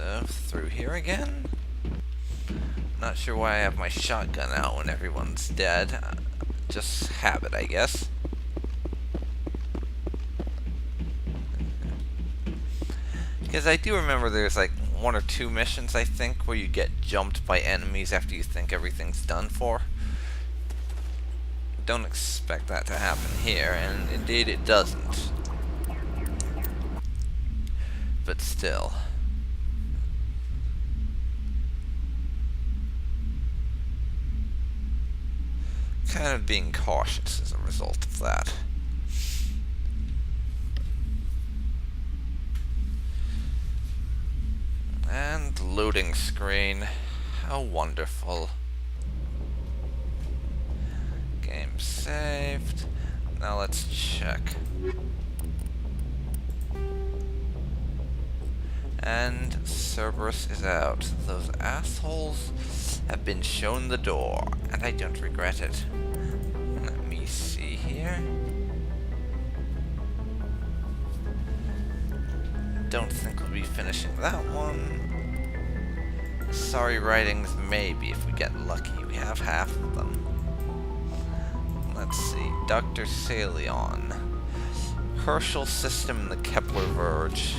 So, through here again? Not sure why I have my shotgun out when everyone's dead. Just habit, I guess. Because I do remember there's like 1 or 2 missions, I think, where you get jumped by enemies after you think everything's done for. Don't expect that to happen here, and indeed it doesn't. But still. Kind of being cautious as a result of that. And loading screen. How wonderful. Game saved. Now let's check. And Cerberus is out. Those assholes have been shown the door, and I don't regret it. Let me see here. Don't think we'll be finishing that one. Sorry writings, maybe, if we get lucky. We have half of them. Let's see. Dr. Salion. Herschel system in the Kepler Verge.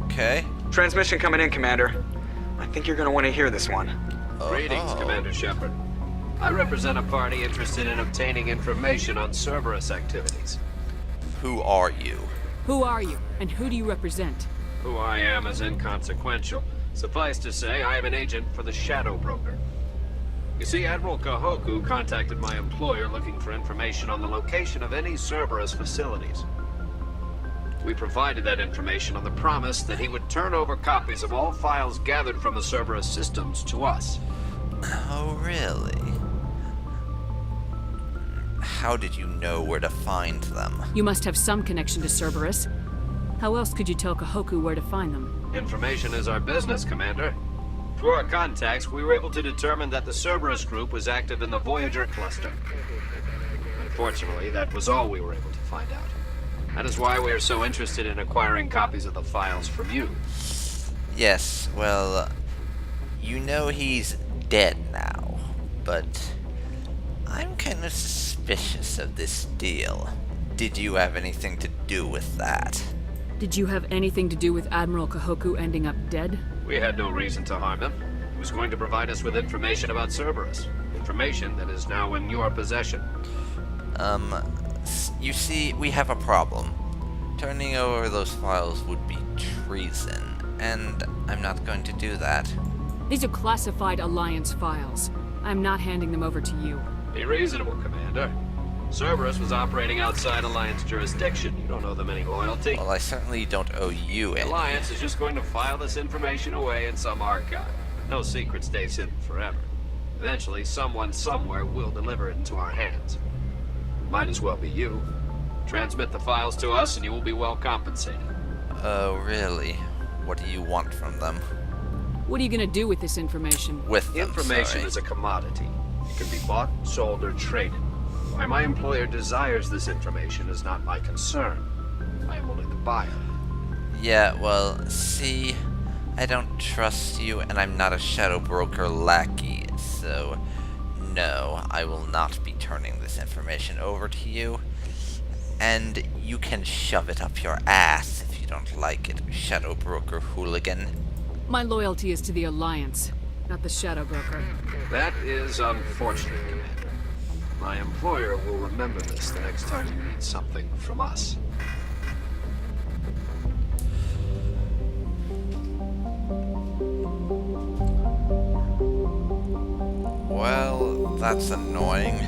Okay. Transmission coming in, Commander. I think you're gonna want to hear this one. Greetings, Commander Shepard. I represent a party interested in obtaining information on Cerberus activities. Who are you? Who are you, and who do you represent? Who I am is inconsequential. Suffice to say, I am an agent for the Shadow Broker. You see, Admiral Kahoku contacted my employer looking for information on the location of any Cerberus facilities. We provided that information on the promise that he would turn over copies of all files gathered from the Cerberus systems to us. Oh, really? How did you know where to find them? You must have some connection to Cerberus. How else could you tell Kahoku where to find them? Information is our business, Commander. Through our contacts, we were able to determine that the Cerberus group was active in the Voyager cluster. Unfortunately, that was all we were able to find out. That is why we are so interested in acquiring copies of the files from you. Yes, well, you know he's dead now, but I'm kind of suspicious of this deal. Did you have anything to do with that? Did you have anything to do with Admiral Kahoku ending up dead? We had no reason to harm him. He was going to provide us with information about Cerberus. Information that is now in your possession. You see, we have a problem. Turning over those files would be treason, and I'm not going to do that. These are classified Alliance files. I'm not handing them over to you. Be reasonable, Commander. Cerberus was operating outside Alliance jurisdiction. You don't owe them any loyalty. Well, I certainly don't owe you The any. Alliance is just going to file this information away in some archive. No secret stays hidden forever. Eventually, someone somewhere will deliver it into our hands. Might as well be you. Transmit the files to us and you will be well compensated. Oh, really? What do you want from them? What are you gonna do with this information? With them, Information sorry. is a commodity. It can be bought, sold, or traded. Why my employer desires this information is not my concern. I am only the buyer. Yeah, well, see, I don't trust you, and I'm not a Shadow Broker lackey, so no, I will not be turning this information over to you. And you can shove it up your ass if you don't like it, Shadow Broker hooligan. My loyalty is to the Alliance, not the Shadow Broker. That is unfortunate, Commander. My employer will remember this the next time you need something from us. Well, that's annoying.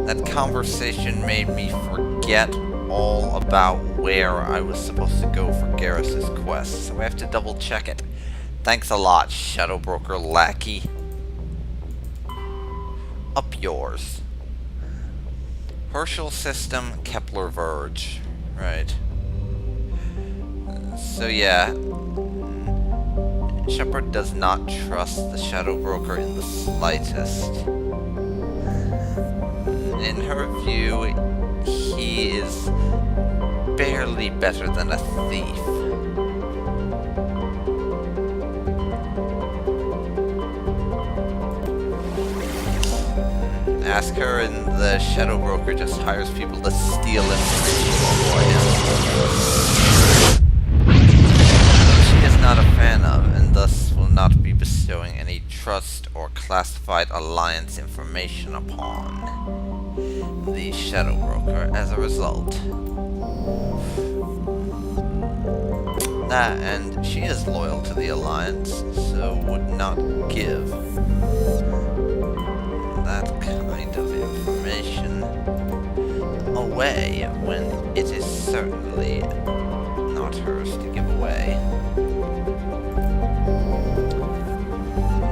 That conversation made me forget all about where I was supposed to go for Garrus's quest, so I have to double check it. Thanks a lot, Shadow Broker lackey. Up yours. Herschel system, Kepler Verge. Right. So yeah, Shepard does not trust the Shadow Broker in the slightest. In her view, he is barely better than a thief. ask her, and the Shadow Broker just hires people to steal information for him. She is not a fan of, and thus will not be bestowing any trust or classified alliance information upon the Shadow Broker as a result. And she is loyal to the Alliance, so would not give that kind of information away when it is certainly not hers to give away.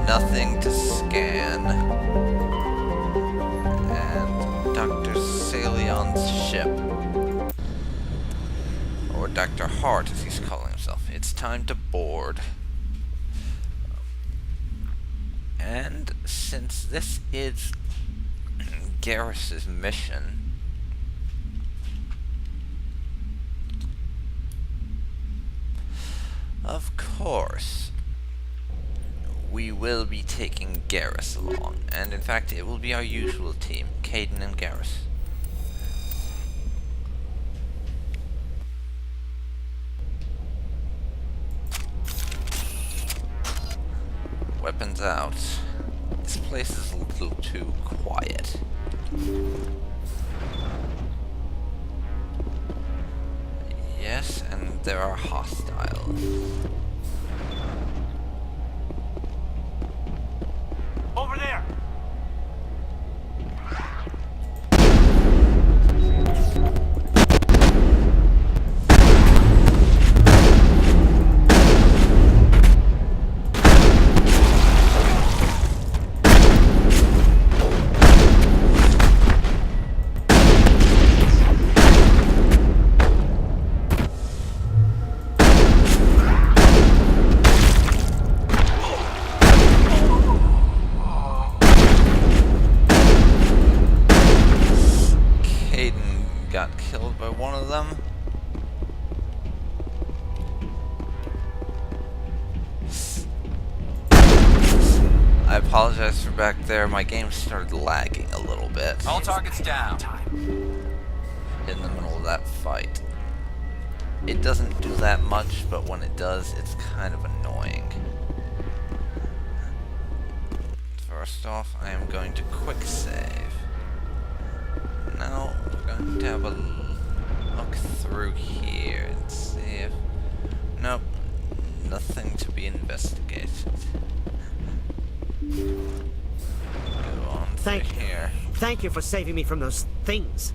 Nothing to scan. And Dr. Salion's ship, or Dr. Hart as he's calling himself. It's time to board. And since this is Garrus's mission, of course, we will be taking Garrus along. And in fact, it will be our usual team, Kaidan and Garrus. Weapons out. This place is a little too quiet. Yes, and there are hostiles. Over there! Got killed by one of them. I apologize for back there. My game started lagging a little bit All targets down. in the middle of that fight. It doesn't do that much, but when it does, it's kind of annoying. First off, I am going to quick save. Now, we're going to have a look through here and see if... Nope, nothing to be investigated. Go on through here. Thank you for saving me from those things.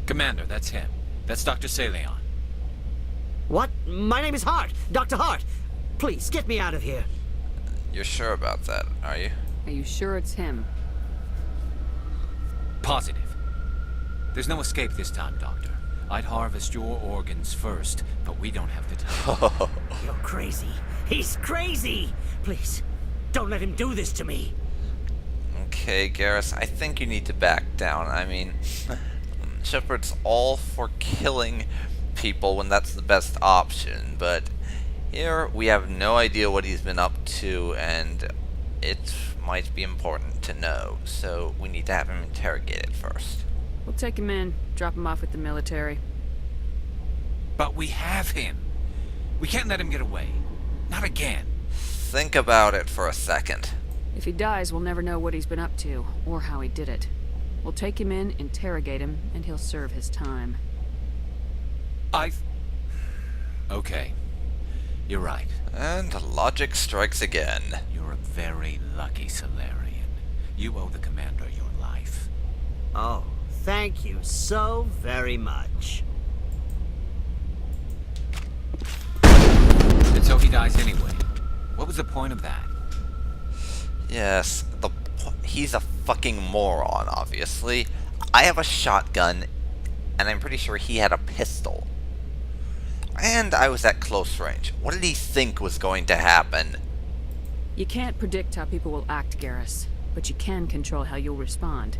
Commander, that's him. That's Dr. Salion. What? My name is Hart. Dr. Hart. Please, get me out of here. You're sure about that, are you? Are you sure it's him? Positive. There's no escape this time, Doctor. I'd harvest your organs first, but we don't have the time. You're crazy. He's crazy. Please, don't let him do this to me. Okay, Garrus, I think you need to back down. I mean, Shepard's all for killing people when that's the best option, but here we have no idea what he's been up to, and it might be important to know, so we need to have him interrogated first. We'll take him in, drop him off with the military. But we have him. We can't let him get away. Not again. Think about it for a second. If he dies, we'll never know what he's been up to, or how he did it. We'll take him in, interrogate him, and he'll serve his time. Okay. You're right. And logic strikes again. You're a very lucky Solarian. You owe the Commander your life. Oh, thank you so very much. And so he dies anyway. What was the point of that? Yes, he's a fucking moron, obviously. I have a shotgun, and I'm pretty sure he had a pistol. And I was at close range. What did he think was going to happen? You can't predict how people will act, Garrus, but you can control how you'll respond.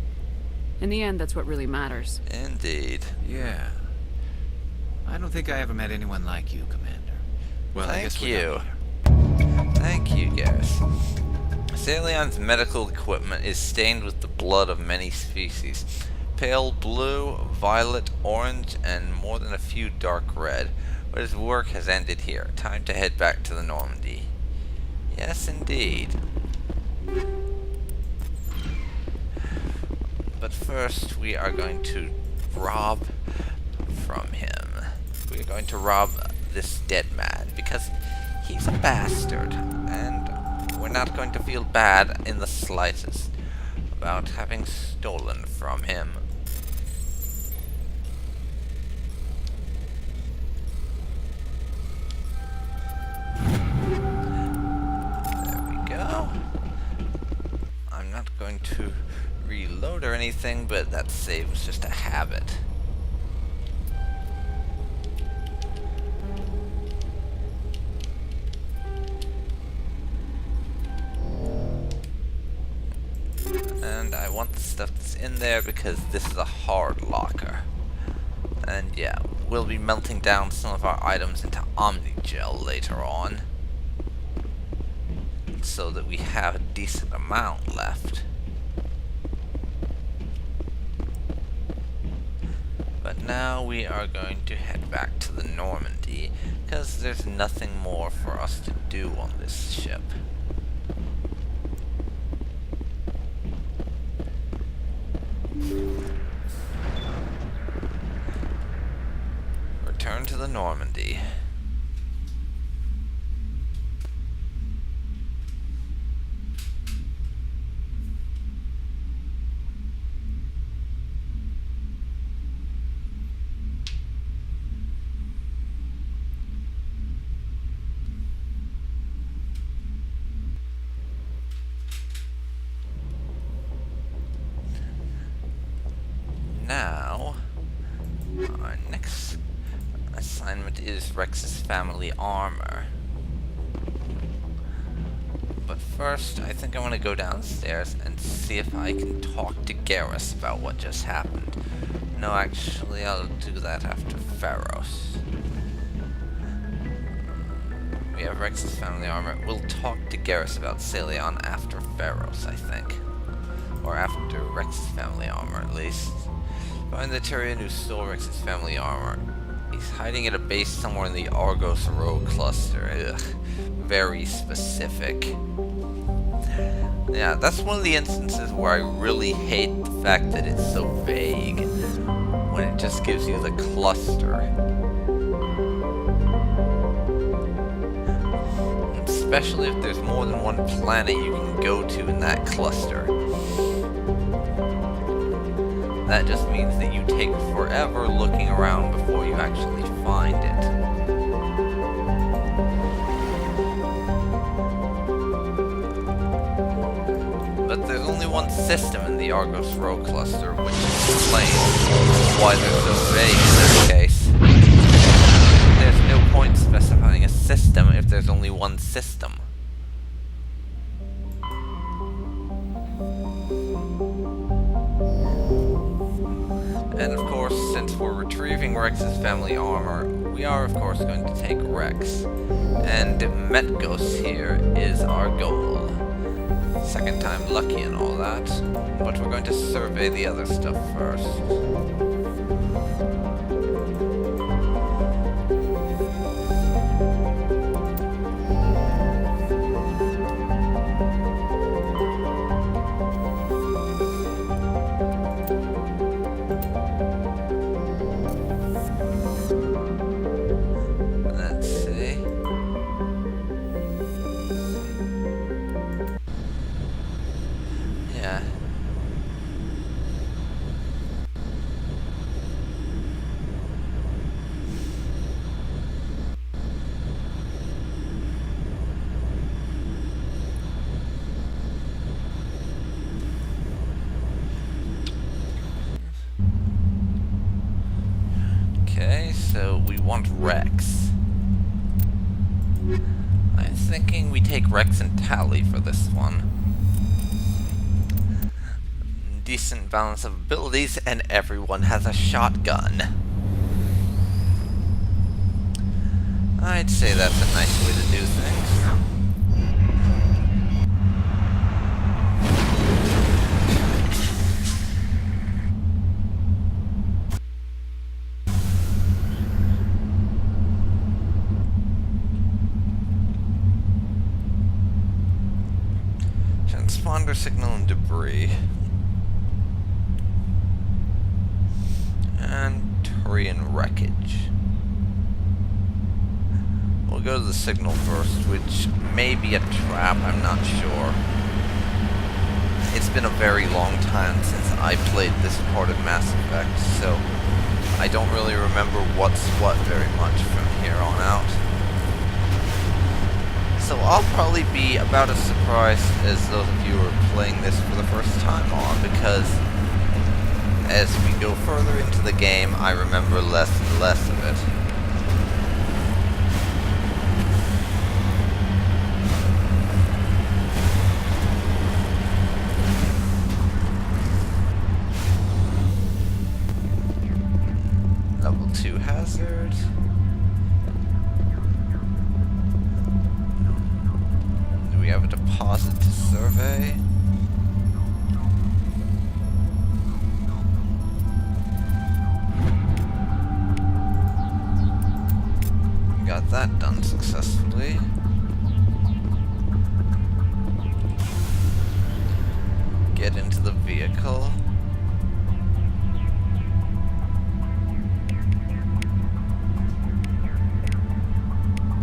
In the end, that's what really matters. Indeed. Yeah. I don't think I ever met anyone like you, Commander. Well, I guess Thank we're you. done here. Thank you, Garrus. Salion's medical equipment is stained with the blood of many species. Pale blue, violet, orange, and more than a few dark red. But his work has ended here. Time to head back to the Normandy. Yes, indeed. But first, we are going to rob from him. We are going to rob this dead man, because he's a bastard, and we're not going to feel bad in the slightest about having stolen from him. There we go. I'm not going to reload or anything, but that save was just a habit. And I want the stuff that's in there because this is a hard locker. And yeah, we'll be melting down some of our items into Omnigel later on, so that we have a decent amount left. But now we are going to head back to the Normandy, because there's nothing more for us to do on this ship. Return to the Normandy. Now, our next assignment is Rex's family armor. But first, I think I want to go downstairs and see if I can talk to Garrus about what just happened. No, actually, I'll do that after Pharos. We have Rex's family armor. We'll talk to Garrus about Salion after Pharos, I think. Or after Rex's family armor, at least. Find the Terrian who stole Rex's family armor. He's hiding at a base somewhere in the Argos Row cluster. Ugh. Very specific. Yeah, that's one of the instances where I really hate the fact that it's so vague. When it just gives you the cluster. Especially if there's more than one planet you can go to in that cluster. That just means that you take forever looking around before you actually find it. But there's only one system in the Argos Row cluster, which explains why they're so vague in that case. There's no point specifying a system if there's only one system. And of course, since we're retrieving Rex's family armor, we are of course going to take Rex. And Metgos here is our goal. Second time lucky and all that, but we're going to survey the other stuff first. Okay, so we want Rex. I'm thinking we take Rex and Tally for this one. Decent balance of abilities, and everyone has a shotgun. I'd say that's a nice way to do things. signal and debris. And Turian wreckage. We'll go to the signal first, which may be a trap, I'm not sure. It's been a very long time since I played this part of Mass Effect, so I don't really remember what's what very much from here on out. So I'll probably be about as surprised as those of you who are playing this for the first time are, because as we go further into the game, I remember less and less of it. Level 2 hazard. Do we have a deposit to survey? Got that done successfully. Get into the vehicle.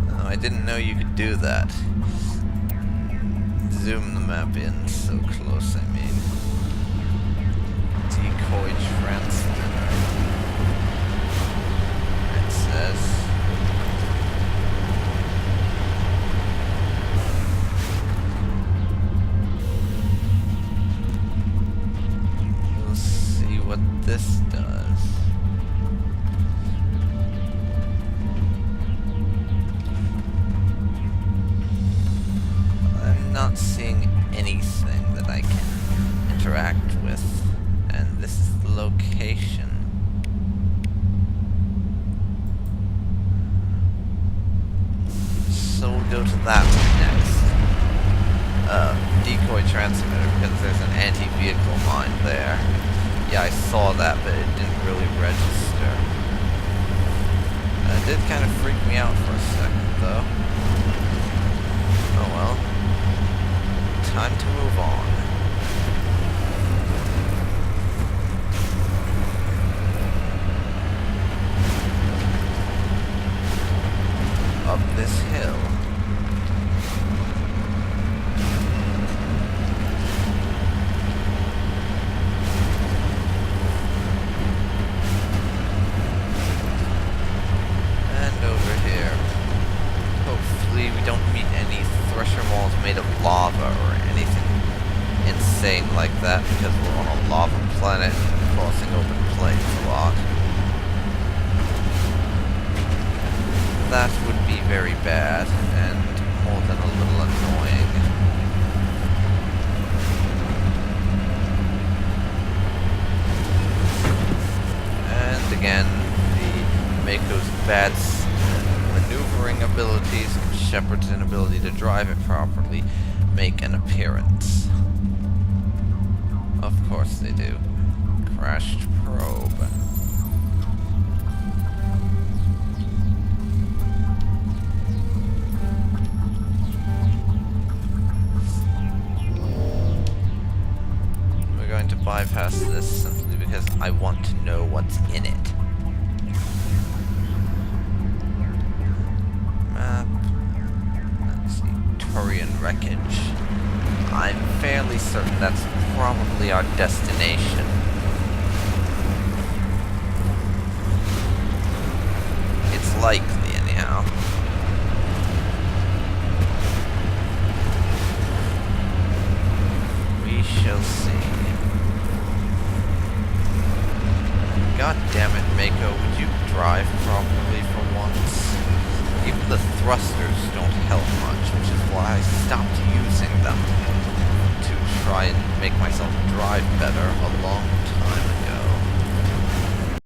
Oh, I didn't know you could do that. Zoom the map in so close, I mean. Decoy transmitter. It says. We'll see what this does. I'm not seeing anything that I can interact with, and this is the location. So we'll go to that one next. Decoy transmitter, because there's an anti-vehicle mine there. Yeah, I saw that, but it didn't really register. It did kind of freak me out for a second, though. Oh well. Time to move on. Up this hill. And over here. Hopefully we don't meet any thresher walls made of lava or anything insane like that, because we're on a lava planet crossing open plains a lot. That would be very bad and more than a little annoying. And again, the Mako's bad maneuvering abilities and Shepard's inability to drive it properly make an appearance. Of course they do. Crashed probe. We're going to bypass this simply because I want to know what's in it. Map. Let's see. Turian wreckage. I'm fairly certain that's probably our destination. It's likely, anyhow. We shall see. God damn it, Mako, would you drive properly for once? Even the thrusters don't help much, which is why I stopped using them. To try and make myself drive better along